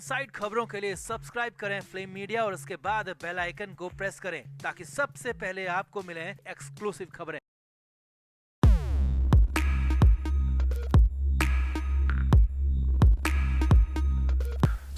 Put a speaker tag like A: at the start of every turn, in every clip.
A: Side खबरों के लिए सब्सक्राइब करें फ्लेम मीडिया और उसके बाद बेल आइकन को प्रेस करें ताकि सबसे पहले आपको मिले एक्सक्लूसिव खबरें।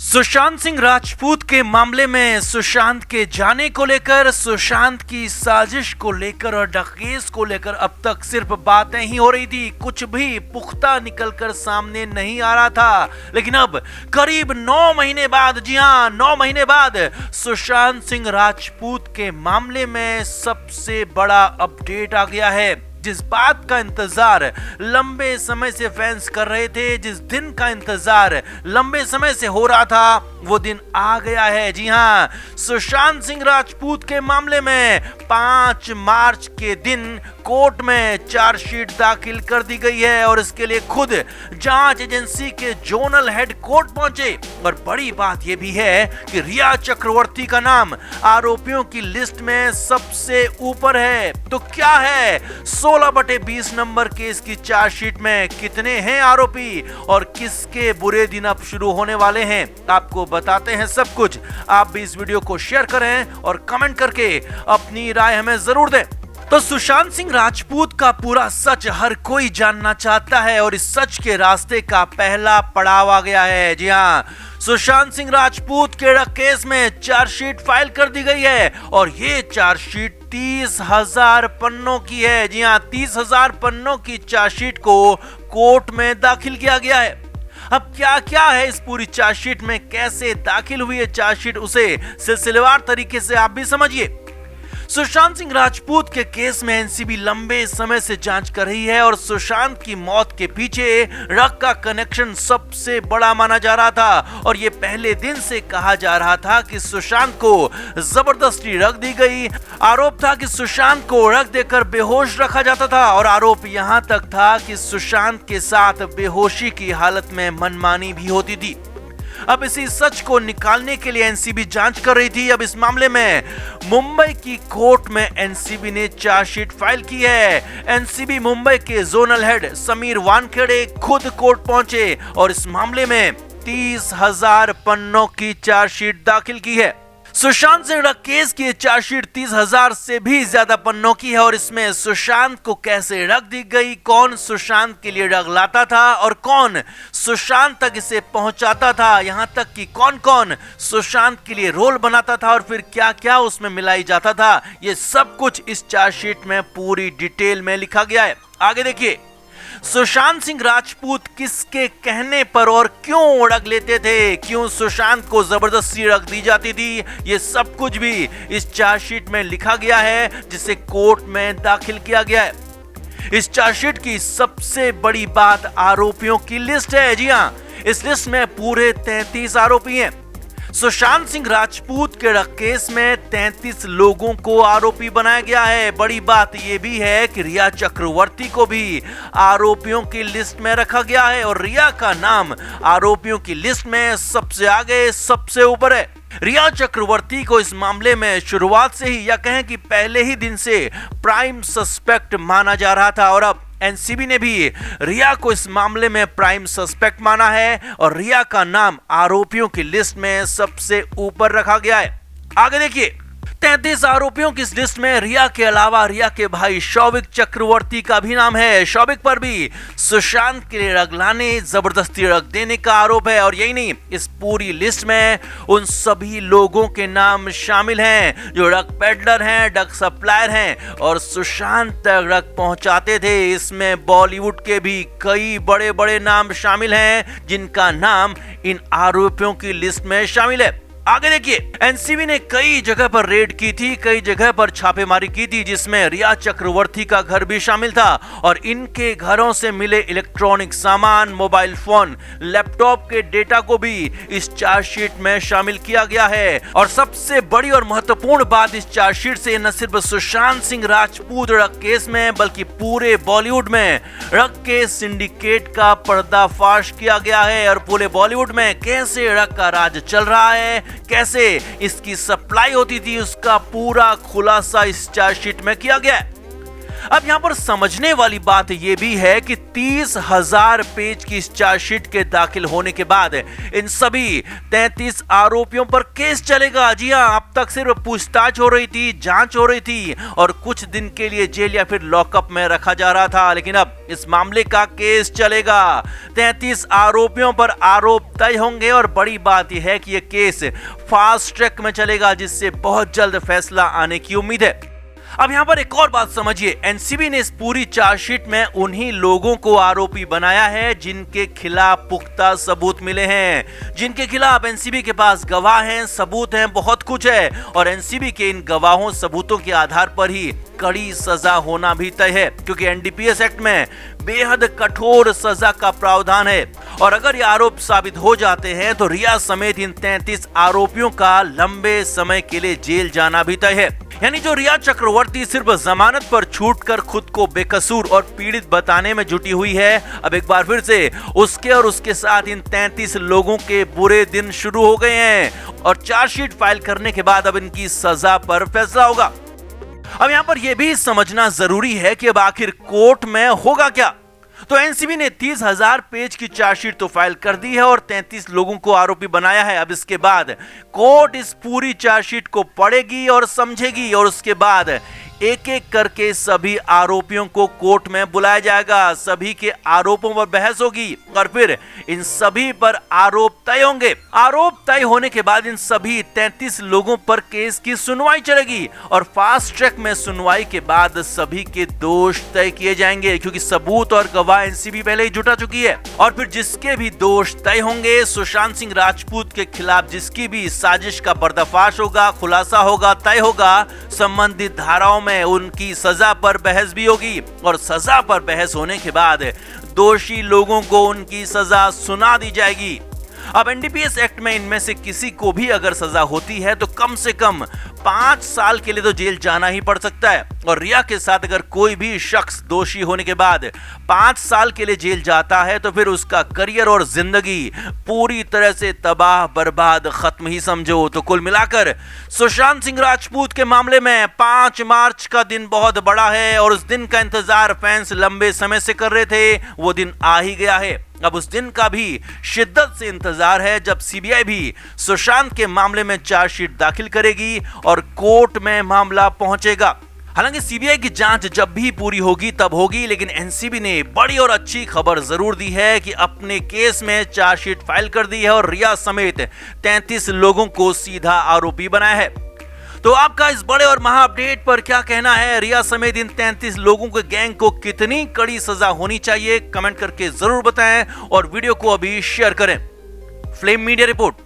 A: सुशांत सिंह राजपूत के मामले में सुशांत के जाने को लेकर, सुशांत की साजिश को लेकर और डकैत को लेकर अब तक सिर्फ बातें ही हो रही थी, कुछ भी पुख्ता निकलकर सामने नहीं आ रहा था। लेकिन अब करीब 9 महीने बाद, जी हां 9 महीने बाद सुशांत सिंह राजपूत के मामले में सबसे बड़ा अपडेट आ गया है। जिस बात का इंतजार लंबे समय से फैंस कर रहे थे, जिस दिन का इंतजार लंबे समय से हो रहा था, वो दिन आ गया है। जी हां, सुशांत सिंह राजपूत के मामले में 5 मार्च के दिन कोर्ट में चार्जशीट दाखिल कर दी गई है और इसके लिए खुद जांच एजेंसी के जोनल हेड कोर्ट पहुंचे। और बड़ी बात यह भी है कि रिया चक्रवर्ती का नाम आरोपियों की लिस्ट में सबसे ऊपर है। तो क्या है 16/20 नंबर केस की चार्जशीट में कितने हैं आरोपी और किसके बुरे दिन अब शुरू होने वाले हैं, आपको बताते हैं सब कुछ। आप भी इस वीडियो को शेयर करें और कमेंट करके अपनी राय हमें जरूर दें। तो सुशांत सिंह राजपूत का पूरा सच हर कोई जानना चाहता है और इस सच के रास्ते का पहला पड़ाव आ गया है। जी हां, सुशांत सिंह राजपूत के केस में चार्जशीट फाइल कर दी गई है और ये चार्जशीट 30,000 पन्नों की है। जी हां, 30,000 पन्नों की चार्जशीट को कोर्ट में दाखिल किया गया है। अब क्या क्या है इस पूरी चार्जशीट में, कैसे दाखिल हुई है चार्जशीट, उसे सिलसिलेवार तरीके से आप भी समझिए। सुशांत सिंह राजपूत के केस में एनसीबी लंबे समय से जांच कर रही है और सुशांत की मौत के पीछे रग का कनेक्शन सबसे बड़ा माना जा रहा था। और ये पहले दिन से कहा जा रहा था कि सुशांत को जबरदस्ती रग दी गई। आरोप था कि सुशांत को रग देकर बेहोश रखा जाता था और आरोप यहां तक था कि सुशांत के साथ बेहोशी की हालत में मनमानी भी होती थी। अब इसी सच को निकालने के लिए एनसीबी जांच कर रही थी। अब इस मामले में मुंबई की कोर्ट में एनसीबी ने चार्जशीट फाइल की है। एनसीबी मुंबई के जोनल हेड समीर वानखेड़े खुद कोर्ट पहुंचे और इस मामले में 30,000 पन्नों की चार्जशीट दाखिल की है। सुशांत सिंह केस की चार्जशीट 30,000 से भी ज्यादा पन्नों की है और इसमें सुशांत को कैसे रग दी गई, कौन सुशांत के लिए रग लाता था और कौन सुशांत तक इसे पहुंचाता था, यहां तक कि कौन कौन सुशांत के लिए रोल बनाता था और फिर क्या क्या उसमें मिलाई जाता था, ये सब कुछ इस चार्जशीट में पूरी डिटेल में लिखा गया है। आगे देखिए, सुशांत सिंह राजपूत किसके कहने पर और क्यों रग लेते थे, क्यों सुशांत को जबरदस्ती रग दी जाती थी, ये सब कुछ भी इस चार्जशीट में लिखा गया है जिसे कोर्ट में दाखिल किया गया है। इस चार्जशीट की सबसे बड़ी बात आरोपियों की लिस्ट है। जी हां, इस लिस्ट में पूरे 33 आरोपी हैं। सुशांत सिंह राजपूत के केस में 33 लोगों को आरोपी बनाया गया है। बड़ी बात यह भी है कि रिया चक्रवर्ती को भी आरोपियों की लिस्ट में रखा गया है और रिया का नाम आरोपियों की लिस्ट में सबसे आगे, सबसे ऊपर है। रिया चक्रवर्ती को इस मामले में शुरुआत से ही, या कहें कि पहले ही दिन से प्राइम सस्पेक्ट माना जा रहा था और अब एनसीबी ने भी रिया को इस मामले में प्राइम सस्पेक्ट माना है और रिया का नाम आरोपियों की लिस्ट में सबसे ऊपर रखा गया है। आगे देखिए, 33 आरोपियों की इस लिस्ट में रिया के अलावा रिया के भाई शौविक चक्रवर्ती का भी नाम है। शौविक पर भी सुशांत के लिए रग लाने, जबरदस्ती रग देने का आरोप है। और यही नहीं, इस पूरी लिस्ट में उन सभी लोगों के नाम शामिल हैं जो रग पेडलर हैं, रग सप्लायर हैं और सुशांत तक रग पहुंचाते थे। इसमें बॉलीवुड के भी कई बड़े बड़े नाम शामिल हैं जिनका नाम इन आरोपियों की लिस्ट में शामिल है। आगे देखिए, एनसीबी ने कई जगह पर रेड की थी, कई जगह पर छापेमारी की थी जिसमें रिया चक्रवर्ती का घर भी शामिल था और इनके घरों से मिले इलेक्ट्रॉनिक सामान, मोबाइल फोन, लैपटॉप के डेटा को भी इस चार्जशीट में शामिल किया गया है। और सबसे बड़ी और महत्वपूर्ण बात इस चार्जशीट से न सिर्फ सुशांत सिंह राजपूत रग केस में बल्कि पूरे बॉलीवुड में रग के सिंडिकेट का पर्दाफाश किया गया है और पूरे बॉलीवुड में कैसे रग का राज चल रहा है, कैसे इसकी सप्लाई होती थी, उसका पूरा खुलासा इस चार्जशीट में किया गया है। अब यहाँ पर समझने वाली बात यह भी है कि 30,000 पेज की इस चार्जशीट के दाखिल होने के बाद इन सभी 33 आरोपियों पर केस चलेगा। जी हां, अब तक सिर्फ पूछताछ हो रही थी, जांच हो रही थी और कुछ दिन के लिए जेल या फिर लॉकअप में रखा जा रहा था, लेकिन अब इस मामले का केस चलेगा। 33 आरोपियों पर आरोप तय होंगे और बड़ी बात यह है कि यह केस फास्ट ट्रैक में चलेगा, जिससे बहुत जल्द फैसला आने की उम्मीद है। अब यहाँ पर एक और बात समझिए, एनसीबी ने इस पूरी चार्जशीट में उन्हीं लोगों को आरोपी बनाया है जिनके खिलाफ पुख्ता सबूत मिले हैं, जिनके खिलाफ एनसीबी के पास गवाह हैं, सबूत हैं, बहुत कुछ है और एनसीबी के इन गवाहों सबूतों के आधार पर ही कड़ी सजा होना भी तय है, क्योंकि एनडीपीएस एक्ट में बेहद कठोर सजा का प्रावधान है और अगर ये आरोप साबित हो जाते हैं तो रिया समेत इन 33 आरोपियों का लंबे समय के लिए जेल जाना भी तय है। यानी जो रिया चक्रवर्ती सिर्फ जमानत पर छूटकर खुद को बेकसूर और पीड़ित बताने में जुटी हुई है, अब एक बार फिर से उसके और उसके साथ इन 33 लोगों के बुरे दिन शुरू हो गए हैं और चार्जशीट फाइल करने के बाद अब इनकी सजा पर फैसला होगा। अब यहाँ पर यह भी समझना जरूरी है कि अब आखिर कोर्ट में होगा क्या। तो एनसीबी ने 30,000 पेज की चार्जशीट तो फाइल कर दी है और 33 लोगों को आरोपी बनाया है। अब इसके बाद कोर्ट इस पूरी चार्जशीट को पढ़ेगी और समझेगी और उसके बाद एक एक करके सभी आरोपियों को कोर्ट में बुलाया जाएगा, सभी के आरोपों पर बहस होगी और फिर इन सभी पर आरोप तय होंगे। आरोप तय होने के बाद इन सभी 33 लोगों पर केस की सुनवाई चलेगी और फास्ट ट्रैक में सुनवाई के बाद सभी के दोष तय किए जाएंगे, क्योंकि सबूत और गवाह एनसीबी पहले ही जुटा चुकी है और फिर जिसके भी दोष तय होंगे, सुशांत सिंह राजपूत के खिलाफ जिसकी भी साजिश का पर्दाफाश होगा, खुलासा होगा, तय होगा, संबंधित धाराओं में उनकी सजा पर बहस भी होगी और सजा पर बहस होने के बाद दोषी लोगों को उनकी सजा सुना दी जाएगी। अब एनडीपीएस एक्ट में इनमें से किसी को भी अगर सजा होती है तो कम से कम 5 साल के लिए तो जेल जाना ही पड़ सकता है और रिया के साथ अगर कोई भी शख्स दोषी होने के बाद 5 साल के लिए जेल जाता है तो फिर उसका करियर और जिंदगी पूरी तरह से तबाह बर्बाद खत्म ही समझो। तो कुल मिलाकर सुशांत सिंह राजपूत के मामले में 5 मार्च का दिन बहुत बड़ा है और उस दिन का इंतजार फैंस लंबे समय से कर रहे थे। वो दिन आ ही गया है। अब उस दिन का भी शिद्दत से इंतजार है जब सीबीआई भी सुशांत के मामले में चार्जशीट दाखिल करेगी और कोर्ट में मामला पहुंचेगा। हालांकि सीबीआई की जांच जब भी पूरी होगी तब होगी, लेकिन एनसीबी ने बड़ी और अच्छी खबर जरूर दी है कि अपने केस में चार्जशीट फाइल कर दी है और रिया समेत 33 लोगों को सीधा आरोपी बनाया है। तो आपका इस बड़े और महा अपडेट पर क्या कहना है? रिया समेत इन 33 लोगों के गैंग को कितनी कड़ी सजा होनी चाहिए? कमेंट करके जरूर बताएं और वीडियो को अभी शेयर करें। Flame media report.